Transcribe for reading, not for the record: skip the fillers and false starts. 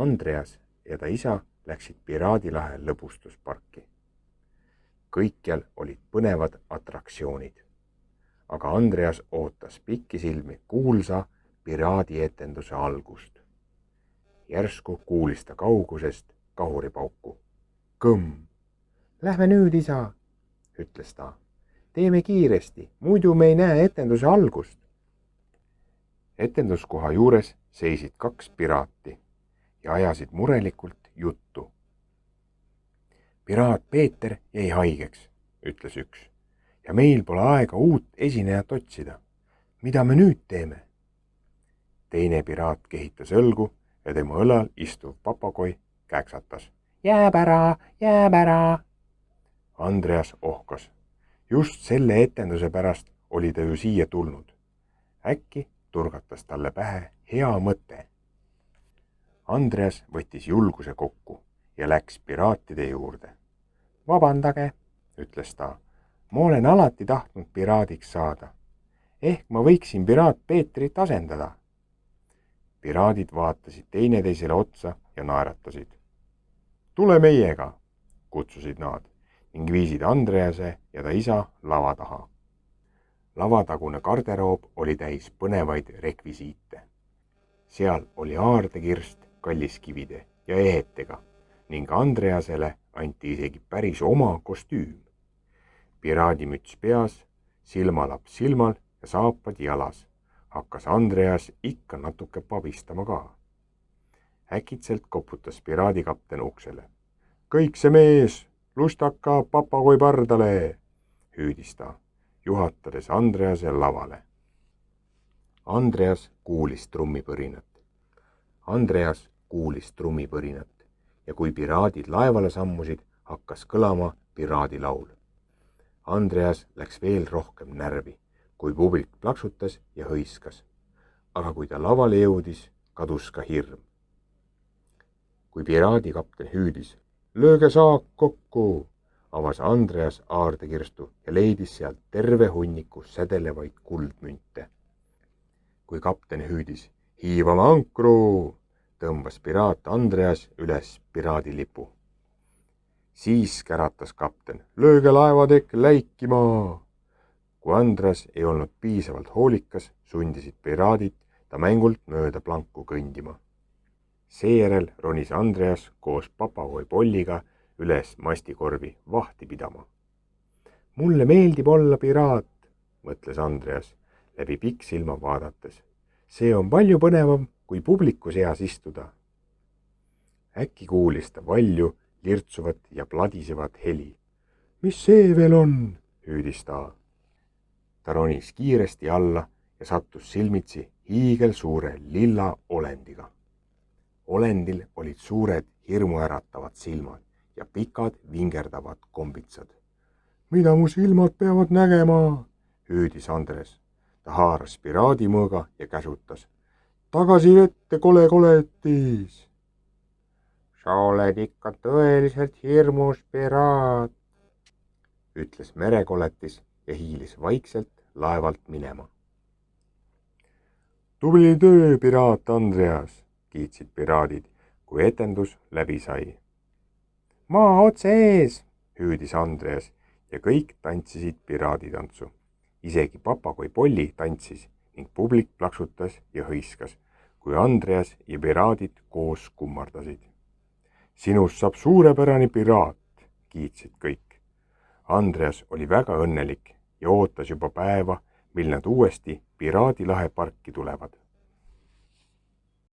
Andreas ja ta isa läksid Piraadilahe lõbustusparki. Kõikjal olid põnevad atraktsioonid, aga Andreas ootas pikisilmi kuulsa piraadietenduse algust. Järsku kuulis ta kaugusest kahuripauku. Kõmm! Lähme nüüd, isa, ütles ta. Teeme kiiresti, muidu me ei näe etenduse algust. Etenduskoha juures seisid 2 piraati ja ajasid murelikult juttu. Piraat Peeter jäi haigeks, ütles üks, ja meil pole aega uut esinejat otsida. Mida me nüüd teeme? Teine piraat kehitas õlgu ja tema õlal istuv papagoi käksatas. Jääb ära! Andreas ohkas. Just selle etenduse pärast oli ta ju siia tulnud. Äkki turgatas talle pähe hea mõte. Andreas võttis julguse kokku ja läks piraatide juurde. Vabandage, ütles ta. Ma olen alati tahtnud piraadiks saada. Ehk ma võiksin piraat Peetrit asendada. Piraadid vaatasid teineteisele otsa ja naeratasid. Tule meiega, kutsusid nad ning viisid Andrease ja ta isa lava taha. Lavatagune garderoob oli täis põnevaid rekvisiite. Seal oli aardekirst kalliskivide ja ehetega ning Andreasele anti isegi päris oma kostüüm. Piraadimüts peas, silmalaps silmal ja saapad jalas. Hakkas Andreas ikka natuke pabistama ka. Äkitselt koputas piraadikapten uksele. Kõik see mees, lustaka papagoi pardale, hüüdis ta, juhatades Andrease lavale. Andreas kuulis trummipõrinat ja kui piraadid laevale sammusid, hakkas kõlama piraadilaul. Andreas läks veel rohkem närvi, kui publik plaksutas ja hõiskas. Aga kui ta lavale jõudis, kadus ka hirm. Kui piraadikapten hüüdis, lööge saak kokku, avas Andreas aardekirstu ja leidis sealt terve hunniku sädelevaid kuldmünte. Kui kapten hüüdis, hiivame ankru, tõmbas piraat Andreas üles piraadilipu. Siis käratas kapten, lööge laevatekk läikima. Kui Andreas ei olnud piisavalt hoolikas, sundisid piraadid ta mängult mööda planku kõndima. Seejärel ronis Andreas koos papagoi Polliga üles mastikorvi vahti pidama. Mulle meeldib olla piraat, mõtles Andreas läbi pikksilma vaadates. See on palju põnevam kui publiku seas istuda. Äkki kuulis ta valju, lirtsuvat ja pladisevat heli. Mis see veel on, hüüdis ta. Ta ronis kiiresti alla ja sattus silmitsi hiigelsuure lilla olendiga. Olendil olid suured hirmuäratavad silmad ja pikad vingerdavad kombitsad. Mida mu silmad peavad nägema, hüüdis Andres. Ta haaras piraadimõõga ja käsutas. Tagasi vette, kole koletis. Sa oled ikka tõeliselt hirmus piraat, ütles merekoletis ja hiilis vaikselt laevalt minema. Tubli töö, piraat Andreas, kiitsid piraadid, kui etendus läbi sai. Maa otse ees, hüüdis Andreas ja kõik tantsisid piraaditantsu. Isegi papagoi Polli tantsis ning publik plaksutas ja hõiskas, kui Andreas ja piraadid koos kummardasid. Sinust saab suurepärane piraat, kiitsid kõik. Andreas oli väga õnnelik ja ootas juba päeva, mil nad uuesti Piraadilahe parki tulevad.